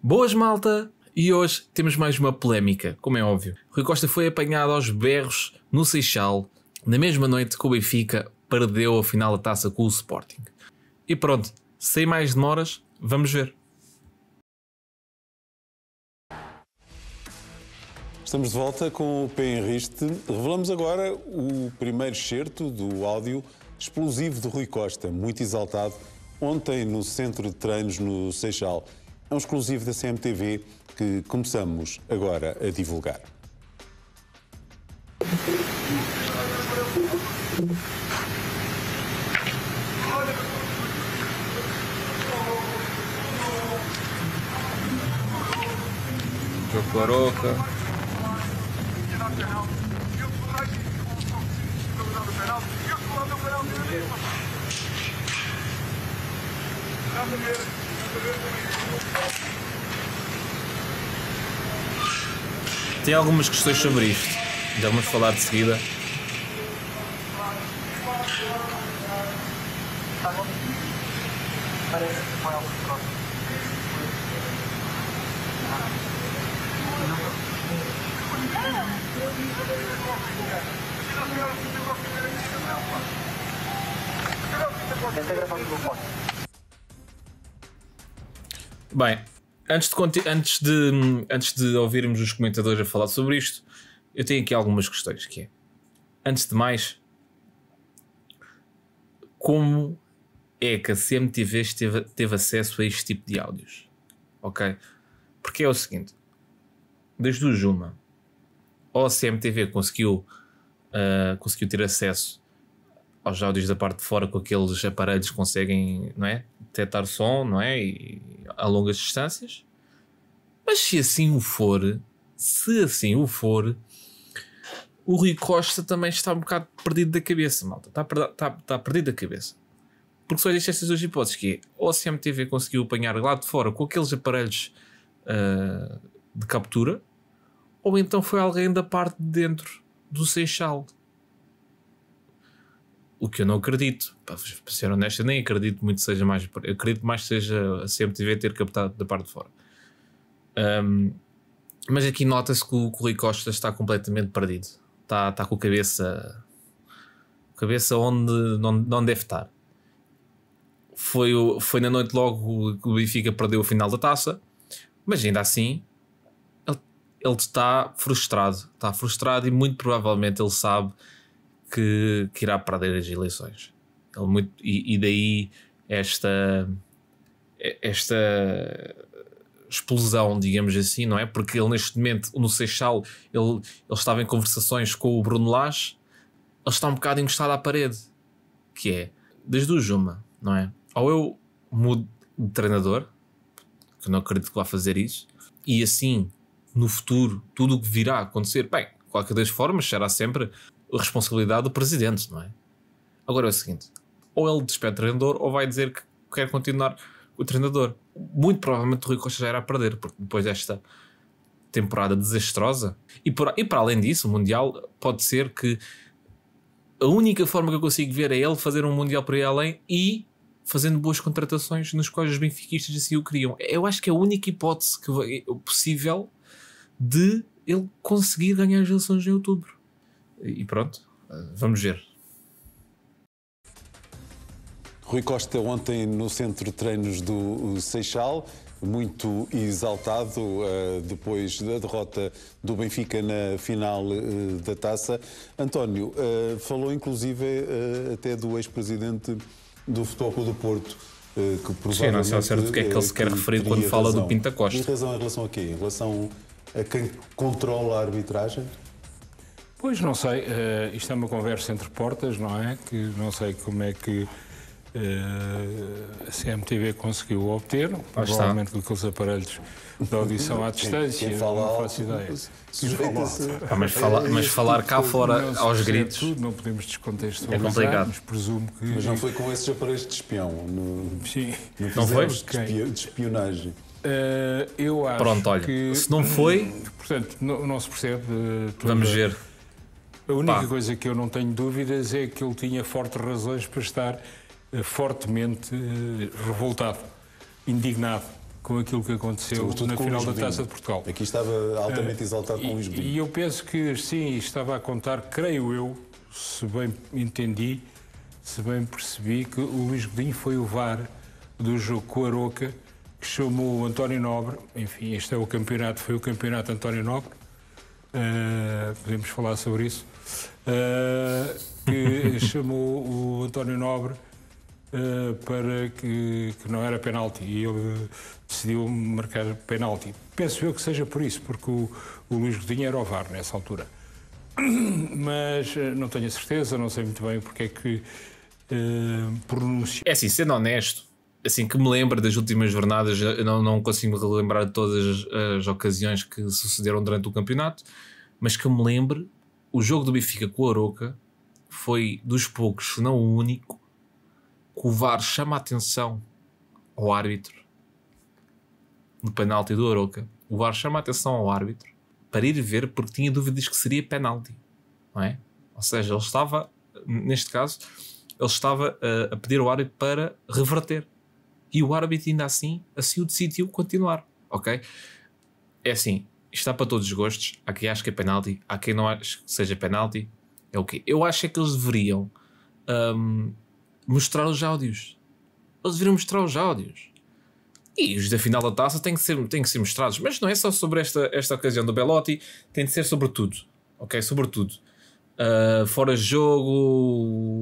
Boas, malta! E hoje temos mais uma polémica, como é óbvio. Rui Costa foi apanhado aos berros no Seixal, na mesma noite que o Benfica perdeu a final da taça com o Sporting. E pronto, sem mais demoras, vamos ver. Estamos de volta com o Pé em Riste. Revelamos agora o primeiro excerto do áudio explosivo de Rui Costa, muito exaltado, ontem no centro de treinos no Seixal. É um exclusivo da CMTV que começamos agora a divulgar. Jocoroca. Tem algumas questões sobre isto, já vamos falar de seguida. Bem, antes de ouvirmos os comentadores a falar sobre isto, eu tenho aqui algumas questões, que é, antes de mais, como é que a CMTV teve acesso a este tipo de áudios? Ok? Porque é o seguinte, das duas uma, ou a CMTV conseguiu ter acesso aos áudios da parte de fora com aqueles aparelhos que conseguem, não é, detectar som, não é, e a longas distâncias. Mas se assim o for, o Rui Costa também está um bocado perdido da cabeça, malta. Está perdido da cabeça. Porque só existem estas duas hipóteses, que é, ou a CMTV conseguiu apanhar lá de fora com aqueles aparelhos de captura, ou então foi alguém da parte de dentro do Seixal. O que eu não acredito, para ser honesto, eu nem acredito muito que seja mais. Eu acredito mais que seja a CMTV ter captado da parte de fora. Mas aqui nota-se que o Rui Costa está completamente perdido. Está com a cabeça onde não deve estar. Foi na noite logo que o Benfica perdeu a final da taça, mas ainda assim ele está frustrado. Está frustrado e muito provavelmente ele sabe que irá perder as eleições. E daí esta explosão, digamos assim, não é? Porque ele neste momento, no Seixal, ele estava em conversações com o Bruno Lage, ele está um bocado encostado à parede, que é, das duas uma, não é? Ou eu mudo de treinador, que eu não acredito que vá fazer isso, e assim, no futuro, tudo o que virá a acontecer, bem, de qualquer das formas, será sempre a responsabilidade do presidente, não é? Agora é o seguinte, ou ele despede o treinador, ou vai dizer que quer continuar o treinador. Muito provavelmente o Rui Costa já irá perder, porque depois desta temporada desastrosa, e para além disso, o Mundial pode ser que a única forma que eu consigo ver é ele fazer um Mundial por aí além e fazendo boas contratações nos quais os benfiquistas assim o queriam. Eu acho que é a única hipótese possível de ele conseguir ganhar as eleições em outubro. E pronto, vamos ver. Rui Costa ontem no centro de treinos do Seixal, muito exaltado depois da derrota do Benfica na final da taça. António, falou inclusive até do ex-presidente do Futebol Clube do Porto, que provavelmente... Sim, não sei ao certo o que é que ele se quer referir quando fala do Pinta Costa. Tem razão em relação a quê? Em relação a quem controla a arbitragem? Pois, não sei. Isto é uma conversa entre portas, não é? Que não sei como é que a CMTV conseguiu obter, provavelmente com aqueles aparelhos de audição à distância, quem fala não faço ideia. Mas falar cá fora aos gritos tudo, não podemos descontextualizar, é complicado. mas presumo que... Mas não foi com esses aparelhos de espião? Sim. Não foi? De espionagem? Eu acho Pronto, olha, que... se não foi... Portanto, não se percebe... Vamos ver. A única coisa que eu não tenho dúvidas é que ele tinha fortes razões para estar fortemente revoltado, indignado com aquilo que aconteceu na final da Taça de Portugal. Aqui estava altamente exaltado com o Luís Godinho. E eu penso que sim, estava a contar, creio eu, se bem entendi, se bem percebi, que o Luís Godinho foi o VAR do jogo com o Aroca, que chamou o António Nobre, enfim, este é o campeonato, foi o campeonato António Nobre, podemos falar sobre isso, que chamou o António Nobre para que não era penalti e ele decidiu marcar penalti. Penso eu que seja por isso, porque o Luís Godinho era o VAR nessa altura. Mas não tenho a certeza, não sei muito bem porque é que pronunciou. É assim, sendo honesto, assim que me lembro das últimas jornadas, eu não consigo me relembrar de todas as ocasiões que sucederam durante o campeonato, mas que me lembre, o jogo do Benfica com o Aroca foi dos poucos, se não o único, que o VAR chama a atenção ao árbitro no penalti do Aroca. O VAR chama a atenção ao árbitro para ir ver porque tinha dúvidas que seria penalti, não é? Ou seja, ele estava, neste caso, ele estava a pedir ao árbitro para reverter. E o árbitro ainda assim o decidiu continuar, ok? É assim, isto está para todos os gostos. Há quem acha que é penalti, há quem não acha que seja penalti. É o quê? Eu acho é que eles deveriam mostrar os áudios. Eles deveriam mostrar os áudios. E os da final da taça têm que ser mostrados. Mas não é só sobre esta ocasião do Belotti, tem de ser sobre tudo, ok? Sobre tudo. Fora de jogo,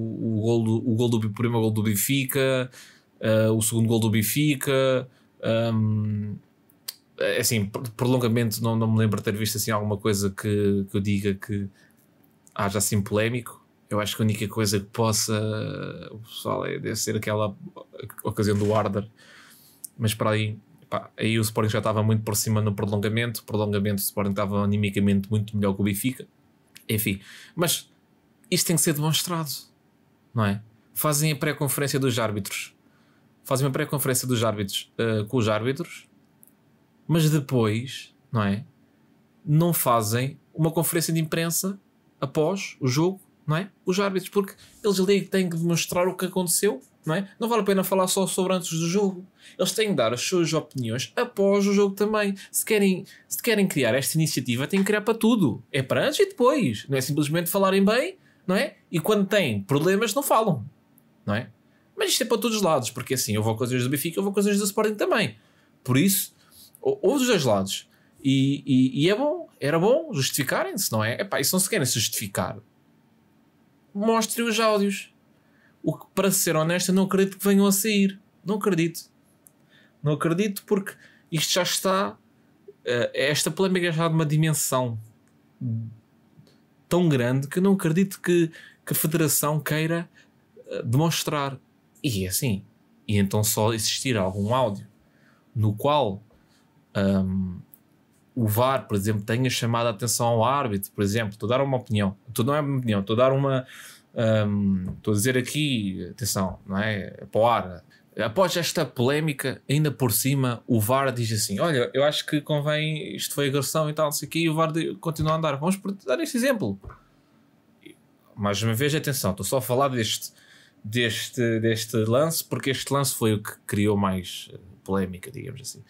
o primeiro gol do Benfica, o segundo gol do Benfica, assim, prolongamento, não me lembro de ter visto assim alguma coisa que eu diga que haja assim polémico. Eu acho que a única coisa que possa, o pessoal, deve ser aquela ocasião do Arder, mas para aí, pá, aí o Sporting já estava muito por cima no prolongamento. O prolongamento do Sporting estava animicamente muito melhor que o Benfica. Enfim, mas isto tem que ser demonstrado, não é? Fazem a pré-conferência dos árbitros, fazem uma pré-conferência dos árbitros com os árbitros, mas depois, não é? Não fazem uma conferência de imprensa após o jogo, não é? Os árbitros, porque eles ali têm que demonstrar o que aconteceu, não é? Não vale a pena falar só sobre antes do jogo. Eles têm que dar as suas opiniões após o jogo também. Se querem criar esta iniciativa, têm que criar para tudo. É para antes e depois. Não é simplesmente falarem bem, não é? E quando têm problemas não falam, não é? Mas isto é para todos os lados, porque assim, houve ocasiões do Benfica, houve ocasiões do Sporting também. Por isso, houve dos dois lados. E é bom, era bom justificarem-se, não é? Epá, e se não se querem justificar, mostrem os áudios. O que, para ser honesto, eu não acredito que venham a sair. Não acredito. Não acredito porque isto já está... esta polémica já está de uma dimensão tão grande que eu não acredito que a Federação queira demonstrar. E é assim. E então só existir algum áudio no qual o VAR, por exemplo, tenha chamado a atenção ao árbitro, por exemplo, estou a dar uma opinião. Não é uma opinião, estou a dar uma... estou a dizer aqui, atenção, não é? Para o ar. Após esta polémica, ainda por cima, o VAR diz assim: olha, eu acho que convém, isto foi agressão e tal, não sei o quê, e o VAR continua a andar. Vamos dar este exemplo. Mais uma vez, atenção, estou só a falar deste lance, porque este lance foi o que criou mais polémica, digamos assim.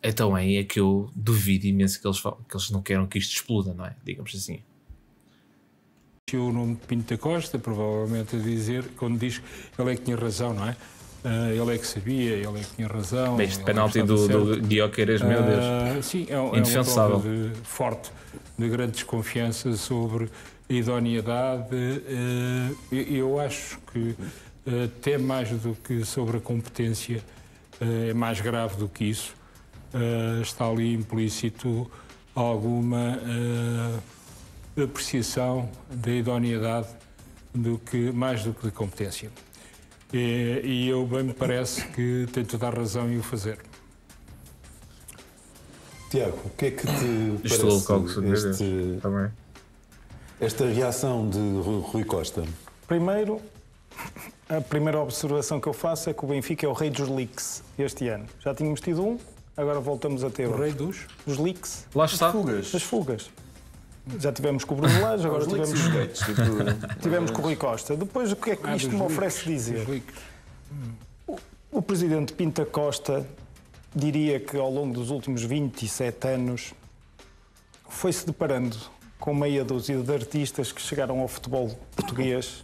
Então aí é que eu duvido imenso que eles não queiram que isto exploda, não é? Digamos assim. O nome de Pinto da Costa, provavelmente a dizer, quando diz que ele é que tinha razão, não é? Ele é que sabia, ele é que tinha razão. Bem, este penalti do Guioqueiras, meu Deus. Sim, é uma prova forte de grande desconfiança sobre a idoneidade. Eu acho que até mais do que sobre a competência, é mais grave do que isso. Está ali implícito alguma apreciação da idoneidade mais do que de competência. E eu bem me parece que tem toda a razão em o fazer. Tiago, o que é que te parece esta reação de Rui Costa? Primeiro, a primeira observação que eu faço é que o Benfica é o rei dos leaks este ano. Já tínhamos tido um, agora voltamos a ter o rei dos leaks. Lá está. Das fugas. Já tivemos com o Bruno Lage, agora tivemos com o Rui Costa. Depois, o que é que isto me oferece dizer? O presidente Pinto Costa diria que ao longo dos últimos 27 anos foi-se deparando com meia dúzia de artistas que chegaram ao futebol português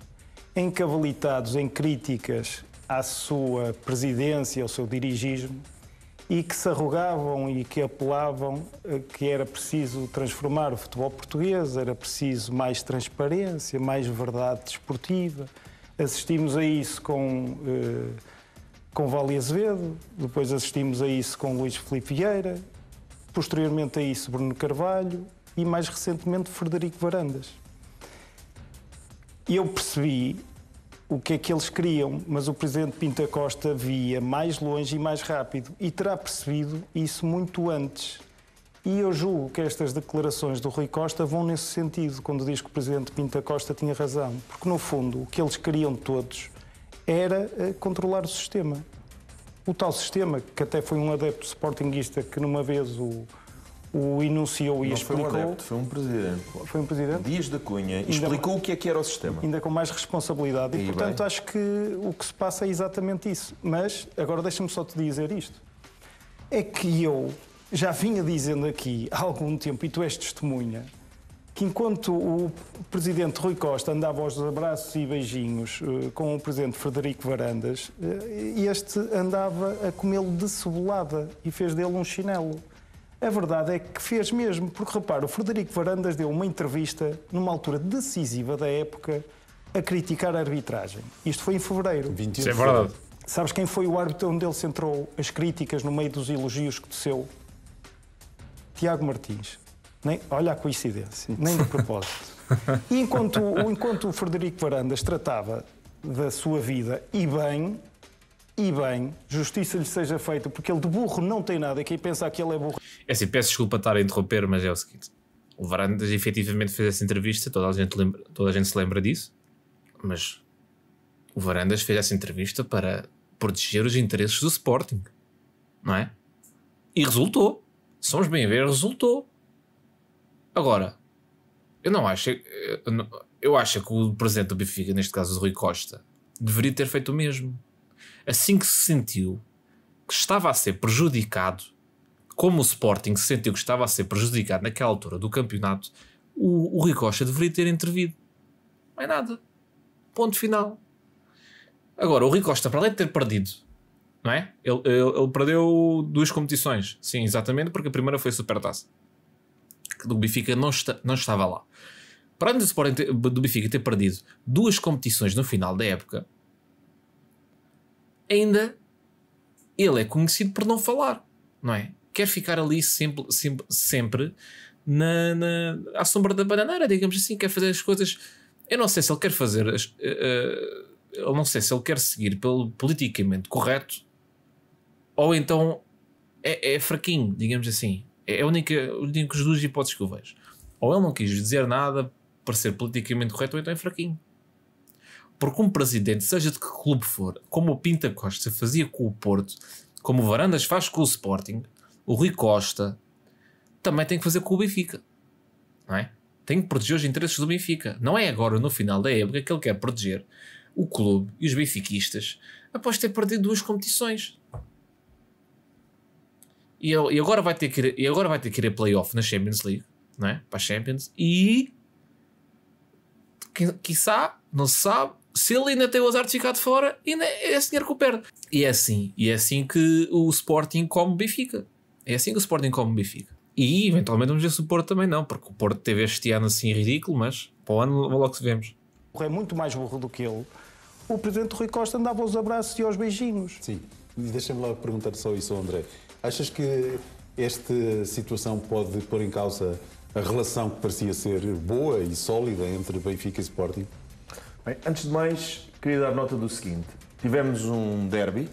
encavalitados em críticas à sua presidência, ao seu dirigismo, e que se arrogavam e que apelavam que era preciso transformar o futebol português, era preciso mais transparência, mais verdade desportiva. Assistimos a isso com Vale Azevedo, depois assistimos a isso com Luís Filipe Vieira, posteriormente a isso Bruno Carvalho e mais recentemente Frederico Varandas. E eu percebi o que é que eles queriam, mas o presidente Pinto Costa via mais longe e mais rápido e terá percebido isso muito antes. E eu julgo que estas declarações do Rui Costa vão nesse sentido, quando diz que o presidente Pinto Costa tinha razão. Porque, no fundo, o que eles queriam todos era controlar o sistema. O tal sistema, que até foi um adepto sportinguista que numa vez o enunciou e explicou... Não foi um adepto, foi um presidente. Foi um presidente? Dias da Cunha. E explicou o que era o sistema. Ainda com mais responsabilidade. E portanto, acho que o que se passa é exatamente isso. Mas, agora deixa-me só te dizer isto. É que eu já vinha dizendo aqui há algum tempo, e tu és testemunha, que enquanto o presidente Rui Costa andava aos abraços e beijinhos com o presidente Frederico Varandas, este andava a comê-lo de cebolada e fez dele um chinelo. A verdade é que fez mesmo, porque repara, o Frederico Varandas deu uma entrevista numa altura decisiva da época a criticar a arbitragem. Isto foi em fevereiro. 21 Isso é verdade. Sabes quem foi o árbitro onde ele centrou as críticas no meio dos elogios que teceu? Tiago Martins. Olha a coincidência, nem de propósito. E enquanto o Frederico Varandas tratava da sua vida, e bem, justiça lhe seja feita, porque ele de burro não tem nada, e quem pensa que ele é burro... É assim, peço desculpa estar a interromper, mas é o seguinte. O Varandas efetivamente fez essa entrevista, toda a gente se lembra disso, mas o Varandas fez essa entrevista para proteger os interesses do Sporting, não é? E resultou. Se somos bem a ver, resultou. Agora, eu acho que o presidente do Benfica, neste caso o Rui Costa, deveria ter feito o mesmo. Assim que se sentiu que estava a ser prejudicado, como o Sporting se sentiu que estava a ser prejudicado naquela altura do campeonato, o Rui Costa deveria ter intervido. Não é nada. Ponto final. Agora, o Rui Costa, para além de ter perdido, não é? Ele perdeu 2 competições. Sim, exatamente, porque a primeira foi a Supertaça. Que do Benfica não estava lá. Para além do Sporting do Benfica ter perdido 2 competições no final da época, ainda ele é conhecido por não falar, não é? Quer ficar ali sempre à sombra da bananeira, digamos assim, quer fazer as coisas. Eu não sei se ele quer fazer, eu não sei se ele quer seguir pelo politicamente correto ou então é fraquinho, digamos assim. É a única das 2 hipóteses que eu vejo. Ou ele não quis dizer nada para ser politicamente correto, ou então é fraquinho. Porque um presidente, seja de que clube for, como o Pinto Costa fazia com o Porto, como o Varandas faz com o Sporting, o Rui Costa também tem que fazer com o Benfica, não é? Tem que proteger os interesses do Benfica. Não é agora, no final da época, que ele quer proteger o clube e os benfiquistas após ter perdido 2 competições. E agora vai ter que ir a play-off na Champions League, não é? Para a Champions. E quiçá, não se sabe, se ele ainda tem o azar de ficar de fora, ainda é esse dinheiro que o perde. E é assim que o Sporting come o Benfica. É assim que o Sporting come o Benfica. E eventualmente vamos ver se o Porto também não, porque o Porto teve este ano assim ridículo, mas para o ano logo se vemos. É muito mais burro do que ele. O presidente Rui Costa andava aos abraços e aos beijinhos. Sim, e deixa-me lá perguntar só isso ao André. Achas que esta situação pode pôr em causa a relação que parecia ser boa e sólida entre Benfica e Sporting? Bem, antes de mais, queria dar nota do seguinte. Tivemos um derby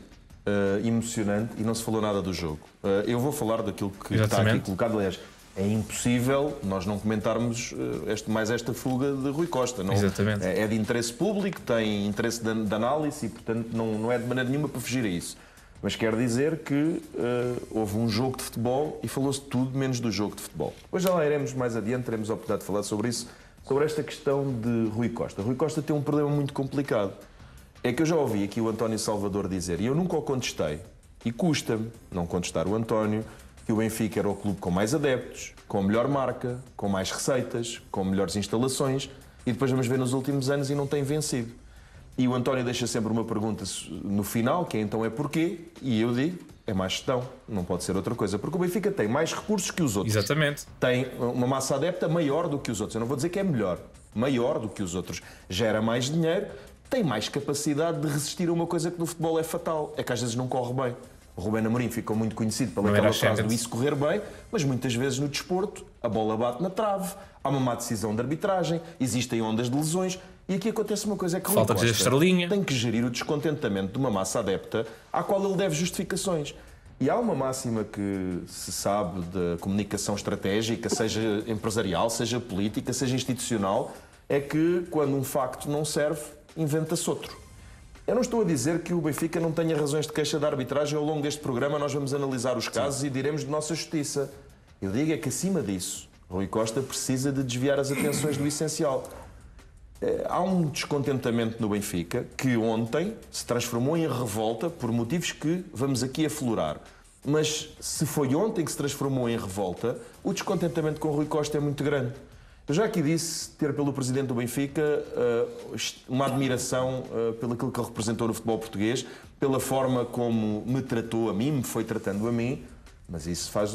emocionante e não se falou nada do jogo. Eu vou falar daquilo que está aqui colocado. Aliás, é impossível nós não comentarmos mais esta fuga de Rui Costa. Não, exatamente. É de interesse público, tem interesse de análise e, portanto, não é de maneira nenhuma para fugir a isso. Mas quero dizer que houve um jogo de futebol e falou-se tudo menos do jogo de futebol. Hoje já lá iremos mais adiante, teremos a oportunidade de falar sobre isso, sobre esta questão de Rui Costa. Rui Costa tem um problema muito complicado. é que eu já ouvi aqui o António Salvador dizer, e eu nunca o contestei, e custa-me não contestar o António, que o Benfica era o clube com mais adeptos, com melhor marca, com mais receitas, com melhores instalações, e depois vamos ver nos últimos anos e não tem vencido. E o António deixa sempre uma pergunta no final, que então é porquê, e eu digo, é má gestão, não pode ser outra coisa, porque o Benfica tem mais recursos que os outros. Exatamente. Tem uma massa adepta maior do que os outros, eu não vou dizer que é melhor, maior do que os outros, gera mais dinheiro, tem mais capacidade de resistir a uma coisa que no futebol é fatal, é que às vezes não corre bem. O Rubén Amorim ficou muito conhecido pela aquela frase do isso correr bem, mas muitas vezes no desporto a bola bate na trave, há uma má decisão de arbitragem, existem ondas de lesões e aqui acontece uma coisa, é que falta de estrelinha. Tem que gerir o descontentamento de uma massa adepta à qual ele deve justificações. E há uma máxima que se sabe da comunicação estratégica, seja empresarial, seja política, seja institucional, é que quando um facto não serve, inventa-se outro. Eu não estou a dizer que o Benfica não tenha razões de queixa da arbitragem. Ao longo deste programa nós vamos analisar os casos e diremos de nossa justiça. Eu digo é que acima disso, Rui Costa precisa de desviar as atenções do essencial. Há um descontentamento no Benfica que ontem se transformou em revolta por motivos que vamos aqui aflorar. Mas se foi ontem que se transformou em revolta, o descontentamento com o Rui Costa é muito grande. Eu já aqui disse ter pelo presidente do Benfica uma admiração pelo que ele representou no futebol português, pela forma como me tratou a mim, me foi tratando a mim, mas isso faz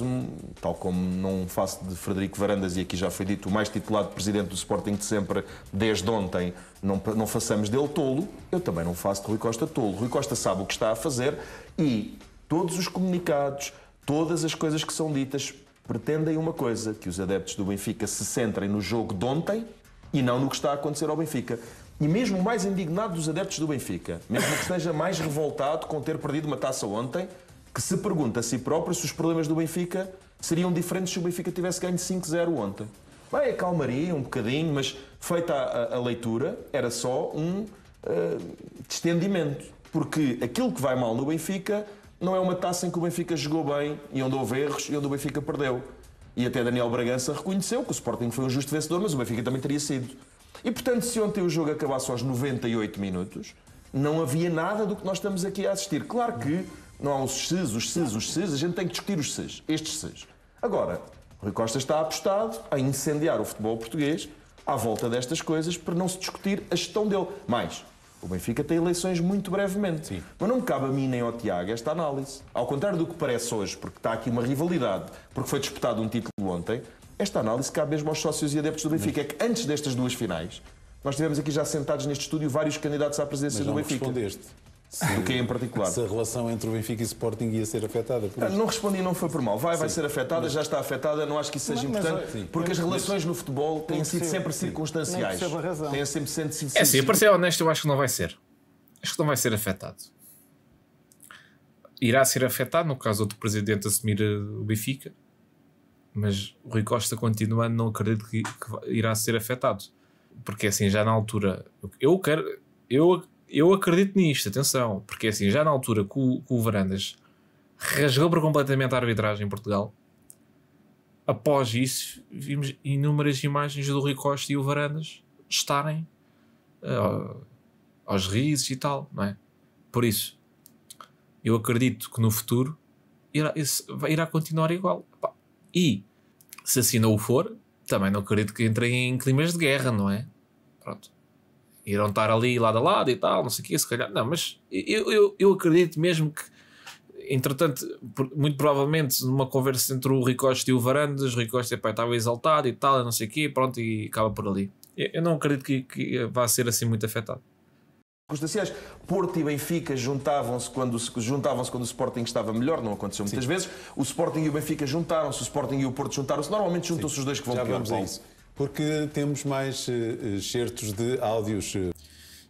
tal como não faço de Frederico Varandas, e aqui já foi dito, o mais titulado presidente do Sporting de sempre, desde ontem, não façamos dele tolo, eu também não faço de Rui Costa tolo. Rui Costa sabe o que está a fazer e todos os comunicados, todas as coisas que são ditas, pretendem uma coisa, que os adeptos do Benfica se centrem no jogo de ontem e não no que está a acontecer ao Benfica. E mesmo o mais indignado dos adeptos do Benfica, mesmo que esteja mais revoltado com ter perdido uma taça ontem, que se pergunta a si próprio se os problemas do Benfica seriam diferentes se o Benfica tivesse ganho 5-0 ontem. Bem, acalmaria um bocadinho, mas feita a leitura, era só um distendimento. Porque aquilo que vai mal no Benfica não é uma taça em que o Benfica jogou bem e onde houve erros e onde o Benfica perdeu. E até Daniel Bragança reconheceu que o Sporting foi um justo vencedor, mas o Benfica também teria sido. E, portanto, se ontem o jogo acabasse aos 98 minutos, não havia nada do que nós estamos aqui a assistir. Claro que não há os ses, a gente tem que discutir os ses, estes ses. Agora, Rui Costa está apostado a incendiar o futebol português à volta destas coisas para não se discutir a gestão dele. Mais, o Benfica tem eleições muito brevemente. Sim. Mas não me cabe a mim nem ao Tiago esta análise. Ao contrário do que parece hoje, porque está aqui uma rivalidade, porque foi disputado um título ontem, esta análise cabe mesmo aos sócios e adeptos do Benfica. É que antes destas duas finais, nós tivemos aqui já sentados neste estúdio vários candidatos à presidência do Benfica. Respondeste. Do que em particular? Se a relação entre o Benfica e o Sporting ia ser afetada por isso. Não respondi, não foi por mal. Vai ser afetada, já está afetada, não acho que isso seja importante, porque as relações no futebol têm sido sempre circunstanciais. Têm sempre sido É sim, para ser honesto, eu acho que não vai ser. Acho que não vai ser afetado. Irá ser afetado, no caso do presidente assumir o Benfica, mas o Rui Costa continuando, não acredito que irá ser afetado. Porque assim, já na altura, eu acredito nisto, atenção, porque assim, já na altura que o Varandas rasgou por completamente a arbitragem em Portugal, após isso vimos inúmeras imagens do Rui Costa e o Varandas estarem aos risos e tal, não é? Por isso, eu acredito que no futuro irá continuar igual. E se assim não o for, também não acredito que entrem em climas de guerra, não é? Pronto. Irão estar ali lado a lado e tal, não sei o quê, se calhar. Não, mas eu acredito mesmo que, entretanto, muito provavelmente numa conversa entre o Rui Costa e o Varandas, o Rui Costa estava exaltado e tal, não sei o quê, pronto, e acaba por ali. Eu não acredito que vá ser assim muito afetado. Circunstanciais. Porto e Benfica juntavam-se quando o Sporting estava melhor, não aconteceu muitas vezes. O Sporting e o Benfica juntaram-se, o Sporting e o Porto juntaram-se. Normalmente juntam-se os dois que vão já pior. Vamos a isso. Porque temos mais excertos de áudios.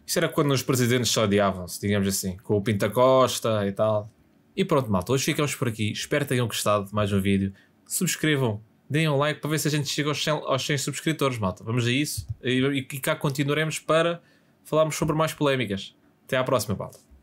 Isso era quando os presidentes se odiavam-se, digamos assim, com o Pinta Costa e tal. E pronto, malta, hoje ficamos por aqui. Espero que tenham gostado de mais um vídeo. Subscrevam, deem um like para ver se a gente chega aos 100 subscritores, malta. Vamos a isso. E cá continuaremos para falarmos sobre mais polémicas. Até à próxima, malta.